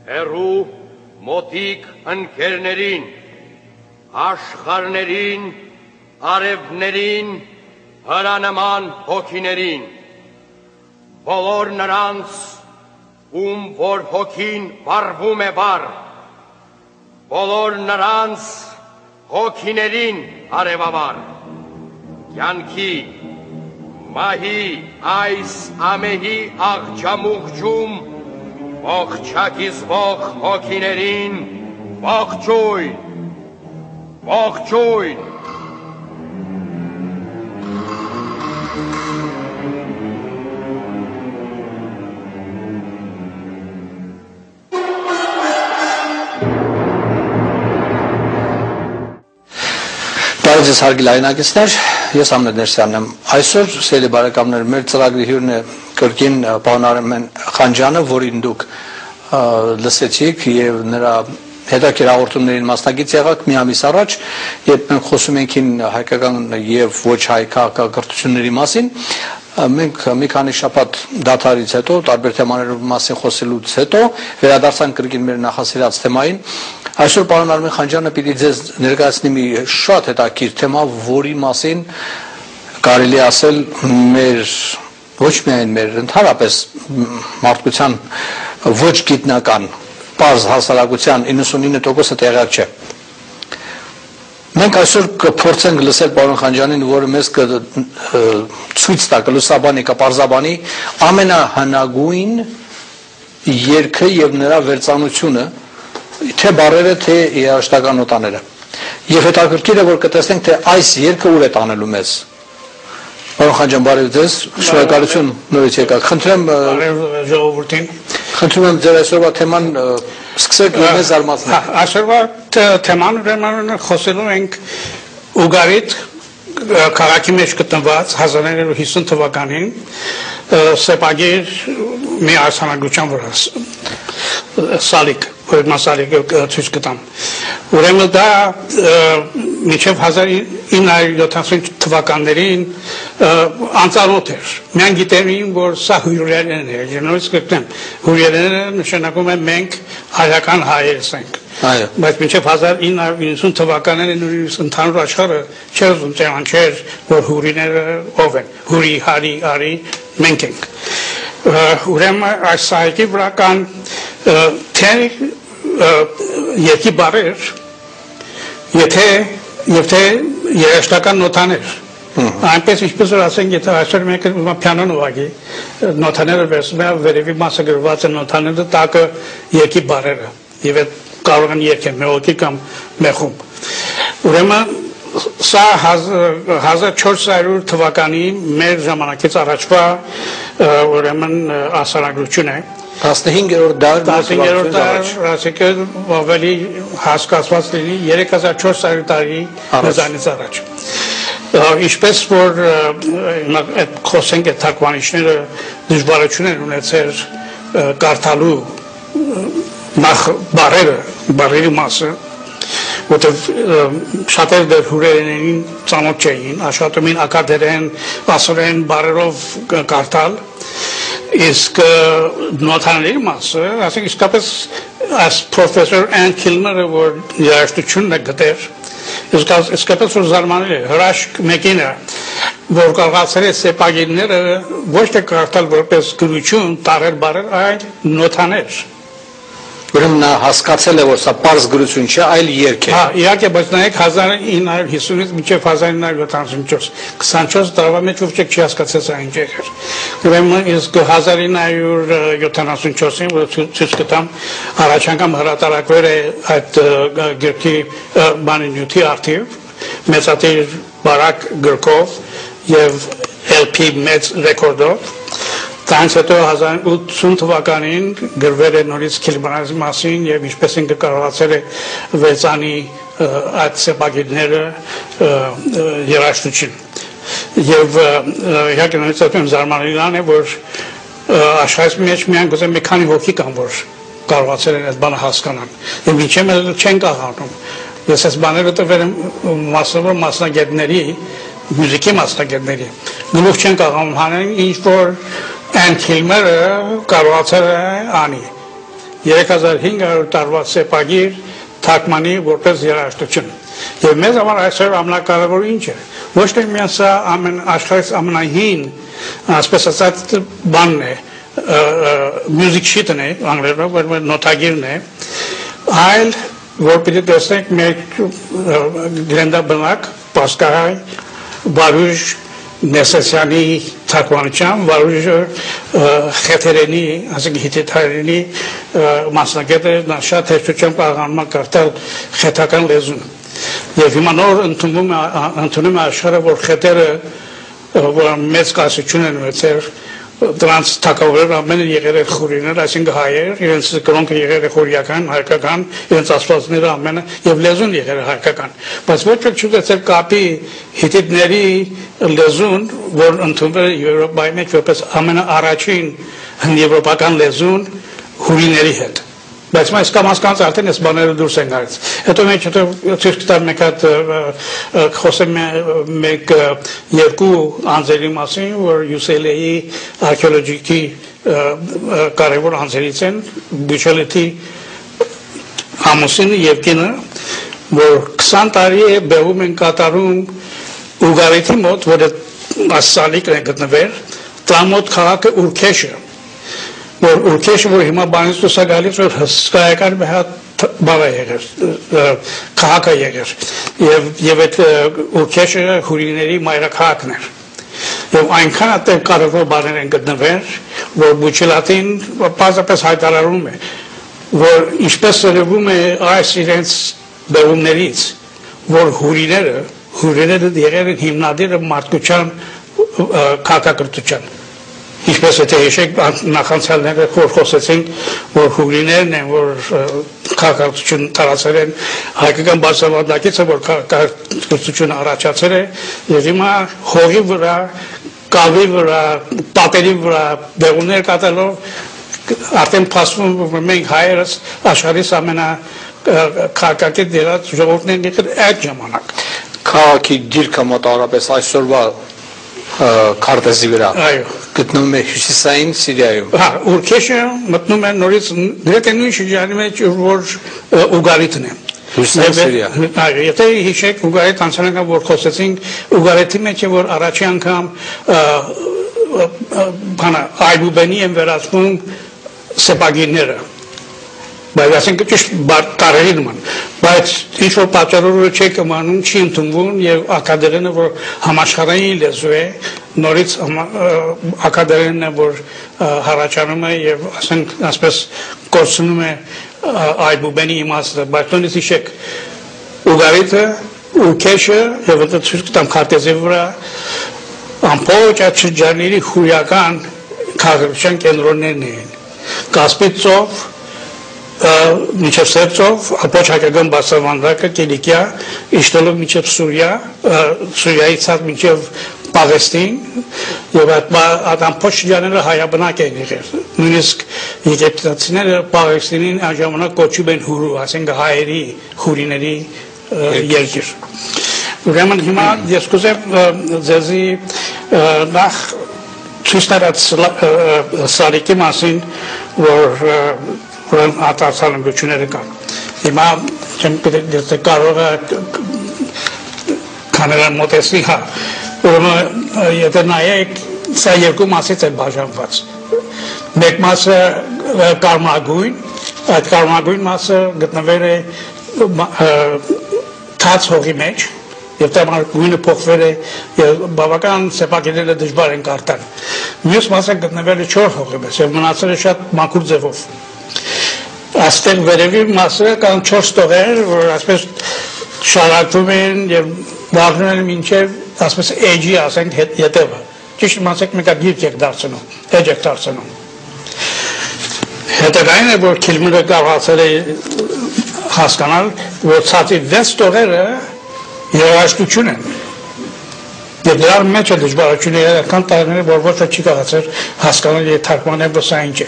հեռու մոտիկ ընկերներին, աշխարհներին, արևներին, հրանման հոգիներին, բոլոր նրանց, ում որ հոգին վառվում է վառ, բոլոր նրանց հոգիներին արևավառ, կյանքի, մահի այս ամեհի աղջամուղջում, ողջակիզվող հոգիներին ողջույն, ողջույն։ Բարև հարգելի լայնակիցներ, ես Ամնետ Ներսյանն եմ։ Այսօր սիրելի բարեկամներ, մեր ծրագրի հյուրն է կրկին պարոն Արմեն Խանջյանը, որին դուք լսեցիք եւ նրա հետաքրքիր հաղորդումներին մասնակից եղաք մի ամիս առաջ, երբ մենք խոսում էինք հայկական եւ ոչ հայ քաղաքակրթությունների մասին։ Մենք մի քանի շաբաթ դադարից հետո, տարբեր թեմաների մասին խոսելուց հետո վերադարձանք կրկին մեր նախասիրած թեմային։ Այսօր պարոն Արմեն Խանջյանը պիտի ձեզ ներկայացնի մի շատ հետաքրքիր թեմա, որի մասին կարելի ասել մեր ոչ միայն մեր ընդհանրապես մարդկության ոչ գիտնական պարզ հասարակության 99%-ը տեղյակ չէ։ Մենք այսօր կփորձենք լսել պարոն Խանջյանին, որը մեզ ցույց տա, կլուսաբանի, կպարզաբանի ամենահնագույն երգը եւ նրա վերծանությունը, թե բառերը, թե երաժշտական նոտաները։ Եվ հետաքրքիր է, որ կտեսնենք, թե այս երգը ուր է տանելու մեզ։ Պարոն Խանջյան, բարև ձեզ, շնորհակալություն նորից եկաք։ Խնդրեմ ժողովրդին։ Խնդրում եմ ձեր այսօրվա թեման սկսեք եւ մեզ զարմացնեք։ Այսօրվա թեման ուրեմն խոսելու ենք Ուգարիտ քաղաքի մեջ գտնված 1950 թվականին սեպագիր մի արսանագրության վրա սալիկ, որ մասալիկ ցույց կտամ։ Ուրեմն դա մինչև 1970 թվականներին անծանոթ էր։ Մենք գիտեին, որ սա հյուրերեն է, նույնիսկ գտեմ։ Հյուրերենը նշանակում է մենք հայկական հայերս ենք։ Բայց մինչև 1990 թվականներին նույնիսկ ընդհանուր աշխարհը չէր ճանաչեր, որ հյուրիները ով են։ Հյուրի, հարի, արի մենք ենք։ Ուրեմն այս սայքի վրա կան թե երկի բարեր, եթե երաժշտական նոտաներ, այնպես ինչպես որ ասենք, եթե այսօր մեկը պիանոն ուղղակի նոտաները վերցնում է, վերևի մասը գրված է նոտաները, տակը երկի բարերը, եւ այդ կարող են երգել մեղոքի կամ մեղում։ Ուրեմն սա 1400 թվականի մեր ժամանակից առաջվա ուրեմն ասարագրություն է։ 15-րդ դար, ասիկը ավելի հասկացված լինի 3400 տարի մեզանից առաջ։ Ինչպես որ այդ խոսենք այդ թարգմանիչները դժվարություն են ունեցել կարդալու նախ բարերի մասը, որտեղ շատեր դեռ հյուրերենին ծանոթ չէին, աշխատում էին ակադերեն, ասորեն բարերով կարդալ, իսկ նոտաների մասը, ասենք իսկապես այս պրոֆեսոր Անն Քիլմերը, որ երաժշտությունն է գտեր, իսկապես որ զարմանալի է, հրաշք մեկինը, որ կարողացել է սեպագիրները ոչ թե կարդալ որպես գրություն, տարել բարեր, այլ նոտաներ։ Ուրեմն նա հասկացել է, որ սա պարզ գրություն չէ, այլ երգ է։ Հա, իհարկե, բայց նայեք 1950-ից մինչև 1974, 24 տարվա մեջ ոչ չի հասկացել սա ինչ էր։ Ուրեմն իսկ 1974-ին, որ ցույց կտամ, առաջ անգամ հրատարակվել է այդ գրքի բանի նյութի արդիվ, մեծատիր բարակ գրքով եւ LP մեծ ռեկորդով։ Դրանից հետո 1980 թվականին գրվել է նորից Քիլմարազի մասին եւ ինչպես ինքը կարողացել է վերցանի այդ սեպագիրները երաժշտություն։ Եվ իհարկե նույնիսկ ասեմ զարմանալին է, որ աշխարհի մեջ միայն գուցե մի քանի հոգի կան, որ կարողացել են այդ բանը հասկանալ։ Եվ ինչեմ չեն կարողանում։ Ես այս բաները տվել եմ մասնավոր մասնագետների, մյուզիկի մասնագետների։ Գլուխ չեն կարողանում հանել, ինչ որ Անն Քիլմերը կարողացել է անի։ 3500 տարվա սեպագիր թարգմանի որպես երաժշտություն։ Եվ մեզ համար այսօր ամենակարևորը ինչ է։ Ոչ թե միայն սա աշխարհის ամենահին, ասես ասած, բանն է, music sheet-ն է, անգլերենով նոտագիրն է, այլ որ պիտի տեսնենք մեր գրենդաբնակ Պասկահայ Վարուժ Նեսեսյանի թարգմանությամբ, Վարուժ Խեթերենի, ասենք հիթիթայերենի մասնագետը շատ հեշտությամբ աղանման կարդալ խեթական լեզուն։ Եվ հիմա նոր ընդունում է աշխարհը, որ խեթերը մեծ կասություն են ունեցել, դրանց թագավորները ամենը եղել են խորիներ, այսինքն հայեր, իրենց կրոնքը եղել է խորիական, հայկական, իրենց աստվածները ամենը եւ լեզուն եղել է հայկական։ Բայց ոչ ոք չունեցել կապի հիթիթների լեզուն, որ ընդունվել է Եվրոպայի մեջ որպես ամենաառաջին հնդեվրոպական լեզուն հուրիների հետ։ Բայց mēs կամասկանց արդեն այս բաները դուրս են գալիս։ Հետո մենք ցույց կտամ մեկ հատ խոսեմ մեկ երկու անձերի մասին, որ UCLA-ի արխեոլոգիի կարևոր անձերից են, Բուչելետի ամուսինը եւ կինը, որ 20 տարի է բեղում են կատարում Ուգարիթի մոտ, որը ասալիկն է գտնվել, տրամոտ քաղաքը Ուրքեշը, որ Ուրքեշը, որ հիմա բանից դուրս է գալիս, որ հսկայական մի հատ բան է եղել, քաղաք է եղել, եւ այդ Ուրքեշը հուրիների մայրաքաղաքն էր։ Եվ այնքան այդտեղ կարևոր բաներ են գտնվել, որ Բուչելատին պարզապես հայտարարում է, որ ինչպես երևում է այս իրենց բերումներից, որ հուրիները եղել են հիմնադիրը մարդկության քաղաքակրթության։ Ինչպես եթե հիշեք նախանցյալները որ խոսեցին, որ հուրիներն են, որ քաղաքակրթություն տարածել են հայկական բարձրավանդակից, որ քաղաքակրթությունը առաջացել է, եւ հիմա հողի վրա, կավի վրա, պատերի վրա բեղումներ կատարելով արդեն փաստում որ մենք հայերս աշխարհիս ամենաքաղաքակիրթ դերած ժողովուրդն են եղել այդ ժամանակ։ Քաղաքի դիրքը մոտավորապես այսօրվա քարտեզի վրա գտնվում է հյուսիսային Սիրիայում։ Հա, Ուրքեշը մտնում է նորից գրեթե նույն շրջանի մեջ, որ Ուգարիթն է։ Հյուսիսային Սիրիա։ Այո, եթե հիշեք Ուգարիթ անցանական որ խոսեցինք, Ուգարիթի մեջ է որ առաջի անգամ բանը այբուբենի են վերածվում սեպագիրները։ Բայց ասենք ճիշտ տարերի նման, բայց ինչ որ պատճառով չի կմանում, չի ընդունվում եւ ակադերենը որ համաշխարհային լեզու է, նորից ակադերենն է որ հարաճանում է եւ ասենք ասպես կորցնում է այբուբենի իմաստը, բայց նույնիսկ իշեք Ուգարիթը, Ուրքեշը եւ այդ ցույց կտամ քարտեզի վրա ամբողջ այդ շրջանների հույական քաղաքական կենտրոններն են։ Կասպից ծով միջև Սերծով, ապոչ հայկական բարձրավանդակը, Կիլիկիա, իջնելով միջև Սուրիա, Սուրիայից հատ միջև Պաղեստին, եւ այդ ամբողջ շրջանները հայաբնակ են եղել։ Նույնիսկ եգիպտացիները Պաղեստինին այն ժամանակ կոչում են հուրու, ասենք հայերի, հուրիների երկիր։ Ուրեմն հիմա ես կուզեմ ձեզի նախ ցույց տալ Սարիկի մասին, որ որն արտասանությունները կան։ Հիմա չեմ կարող է կամերան մոտեցնի, հա, ուրեմն եթե նայեք, սա երկու մասից է բաժանված։ Մեկ մասը կարմրագույն, այդ կարմրագույն մասը գտնվել է թաց հողի մեջ, եւ դա գույնը փոխվել է եւ բավական սեպագիրները դժվար են կարդալ։ Մյուս մասը գտնվել է չոր հողի մեջ եւ մնացել է շատ մաքուր ձևով։ Աստեղ վերևի մասը կան 4 տողեր, որ ասպես շարակվում են եւ վաղնում են մինչեւ ասպես էջի ասենք հետևը։ Ճիշտ մասեք մեկը գիրք եք դարձնում, էջ եք դարձնում։ Հետագային է, որ քիլմերը կարողացել է հասկանալ, որ ցածի 6 տողերը երաժշտություն են։ Եվ դրա մեջ է դժվարությունները այդքան տարիներ, որ ոչ չի կարողացել հասկանալ եւ թարգմանել, որ սա ինչ է։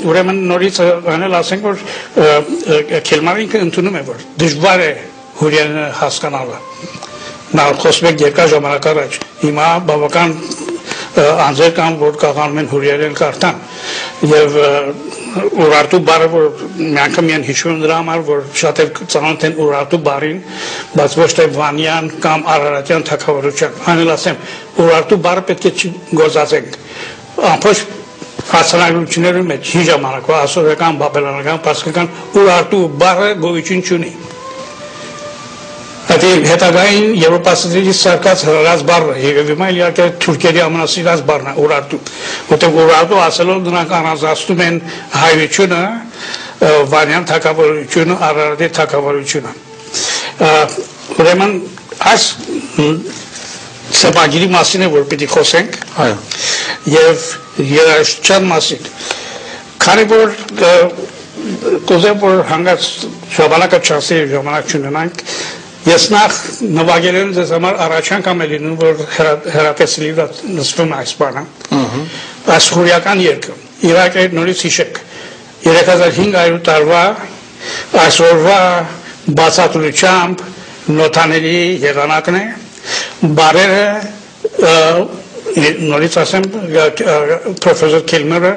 Ուրեմն նորից անել ասենք, որ քելմարինքը ընդունում է, որ դժվար է հուրիանը հասկանալը։ Նա խոսում է երկար ժամանակ առաջ։ Հիմա բավական անձեր կան, որ կարողանում են հուրիերեն կարդան։ Եվ Urartu բարը որ միանգամ են հիշում դրա համար որ շատ էլ ծանոթ են Urartu բարին, բայց ոչ թե Վանյան կամ Արարատյան թագավորության։ Անել ասեմ, Urartu բարը պետք է գործածենք։ Ամբողջ հասարակությունների մեջ հին ժամանակվա ասորական, բաբելոնական, պարսկական Urartu բարը գոյություն չունի։ Այդ հետագային Եվրոպացիների սարկած հրած բառը եւ հիմա իհարկե թուրքերի ամենասիրած բառն է Urartu, որտեղ Urartu ասելով նրանք առանձնացնում են հայությունը, Վանյան թագավորությունը, Արարատի թագավորությունը։ Ուրեմն այս սեպագիրի մասին է որ պիտի խոսենք, այո, եւ երաժշտության մասին։ Քանի որ կուզեմ որ հանգած ժամանակը չասի ժամանակ չունենանք Ես նախ նվագել եմ ձեզ համար առաջ անգամ է լինում, որ հեռատեսիլի վրա նստվում է այս բանը, այս հորիական երկը, իրակը նորից հիշեք, 3500 տարվա այսօրվա բացատրությամբ նոթաների եղանակն է, բարերը, նորից ասեմ, պրոֆեսոր Քելմերը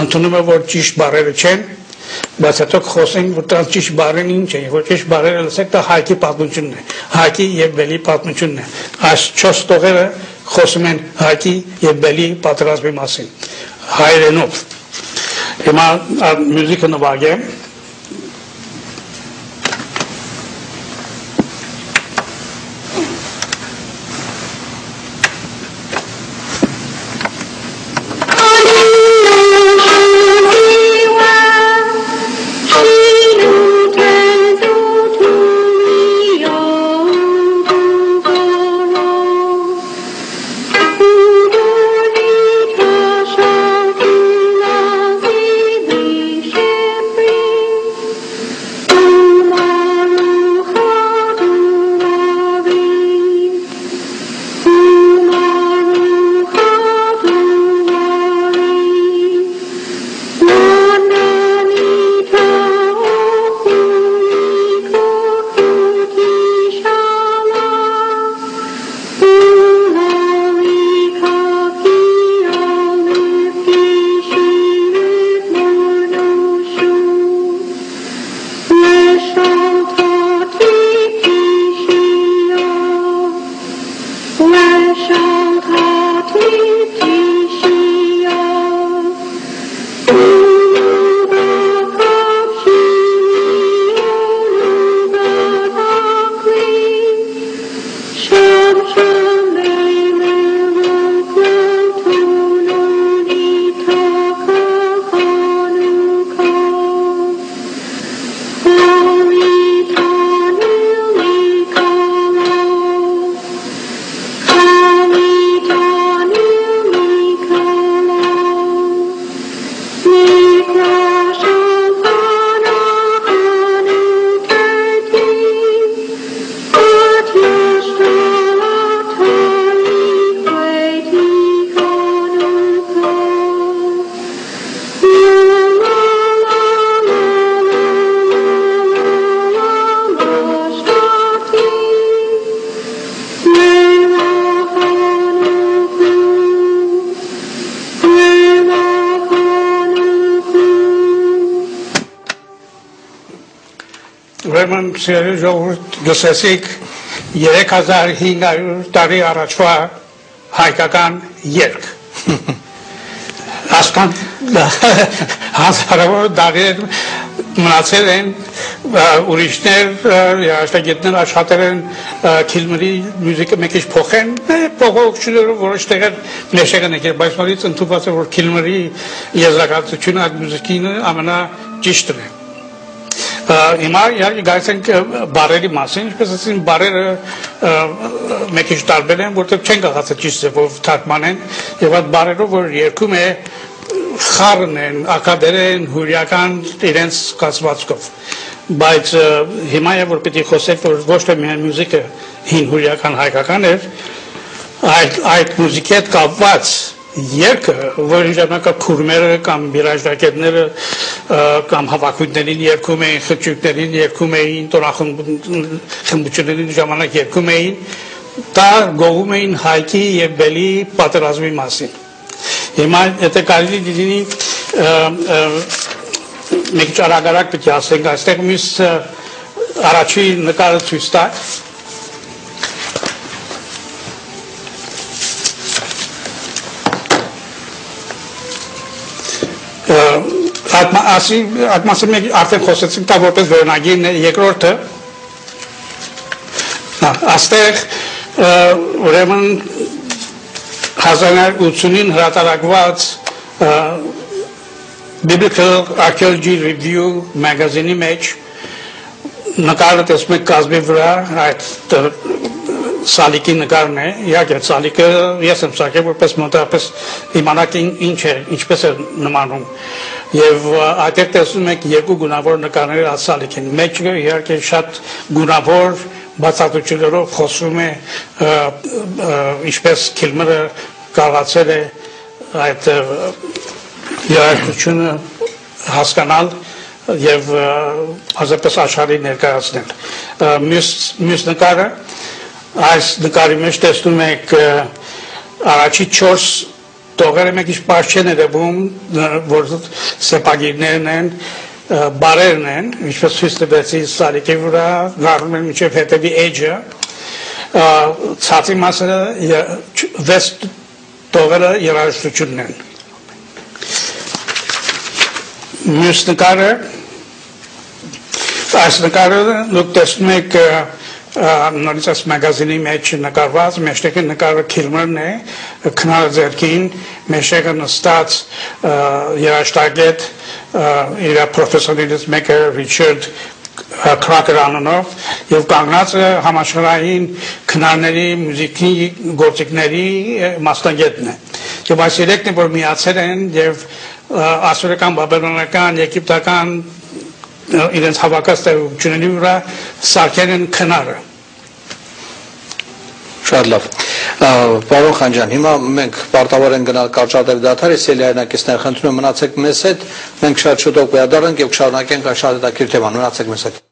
ընդունում է, որ ճիշտ բարերը չեն, բայց հետո խոսենք որ դրանց ճիշտ բառերն ինչ են, որ ճիշտ բառերը լսեք դա հայքի պատմությունն է, հայքի եւ բելի պատմությունն է։ Այս 4 տողերը խոսում են հայքի եւ բելի պատերազմի մասին, հայերենով։ Հիմա մյուզիկը նվագեմ։ Ուրեմն սիրելի ժողովուրդ լսեցիք 3500 տարի առաջվա հայկական երգ։ Ասկան հազարավոր դարեր մնացել են ուրիշներ երաժշտագետներ աշխատել են Քիլմերի մյուզիկը մեկ քիչ փոխեն, փոխողությունները որոշ տեղեր նշել են, բայց նորից ընդունված է որ Քիլմերի եզրակացությունը այդ մյուզիկին ամենաճիշտն է։ Հիմա իհարկե գայցենք բարերի մասին, ինչպես ասեցին բարերը մեկ քիչ տարբեր են, որտեղ չեն կարողացել ճիշտ ձևով թարգմանեն, եւ այդ բարերով որ երգում է խառն են, ակադերեն, հյուրիական իրենց կացվածքով։ Բայց հիմա է որ պիտի խոսենք որ ոչ թե միայն մյուզիկը հին հյուրիական հայկական էր, այդ մյուզիկի հետ կապված երկը, որ ժամանակա քուրմերը կամ բիրաժդակետները կամ հավաքույթներին երգում էին, խճուկներին երգում էին, տոնախմբություններին ժամանակ երգում էին, դա գովում էին հայքի եւ բելի պատերազմի մասին։ Հիմա եթե կարելի լինի մեկ ճարագարակ պետք է ասենք, այստեղ մյուս առաջի նկարը ցույց տա։ Այդ մասը մենք արդեն խոսեցինք, դա որպես վերնագիրն է, երկրորդը այստեղ ուրեմն 1989 հրատարակված Biblical Archaeology Review magazine-ի մեջ նկարը տեսնում եք կազմի վրա այդ սալիկի նկարն է, իհարկե սալիկը ես եմ սարքել որպես մոտավորապես իմանալ ինչ է, ինչպես է նմանում եւ այդտեղ տեսնում եք երկու գունավոր նկարներ այդ սալիկին մեջը իհարկե շատ գունավոր բացատրություններով խոսում է ինչպես Քիլմերը կարողացել է այդ երաժշտությունը հասկանալ եւ հազարպես աշխարհի ներկայացնել մյուս նկարը այս նկարի մեջ տեսնում եք առաջի 4 տողերը մեկ ինչ բարձ չեն երևում որ սեպագիրներն են բարերն են ինչպես ցույց տվեցի սալիկի վրա գարնում են մինչև հետևի էջը ցածի մասը 6 տողերը երաժշտությունն են մյուս նկարը այս նկարը դուք տեսնում եք նորից այս մագազինի մեջ նկարված մեջտեղի նկարը Քիլմերն է քնարը ձեռքին մեջտեղը նստած երաժշտագետ իր պրոֆեսորներից մեկը Ռիչարդ Քրակեր անունով եւ կանգնած համաշխարհային քնարների մյուզիկի գործիքների մասնագետն է եւ այս երեքն է որ միացել են եւ ասորական, բաբելոնական, եգիպտական իրենց հավաքած տեղությունների վրա սարքել են քնարը Շատ լավ Պարոն Խանջյան հիմա մենք պարտավոր ենք գնալ կարճատև դադարի սելյայնակիցներ խնդրում եմ մնացեք մեզ հետ մենք շատ շուտով կհետադառնանք եւ կշարունակենք այս հետաքրքիր թեման մնացեք մեզ հետ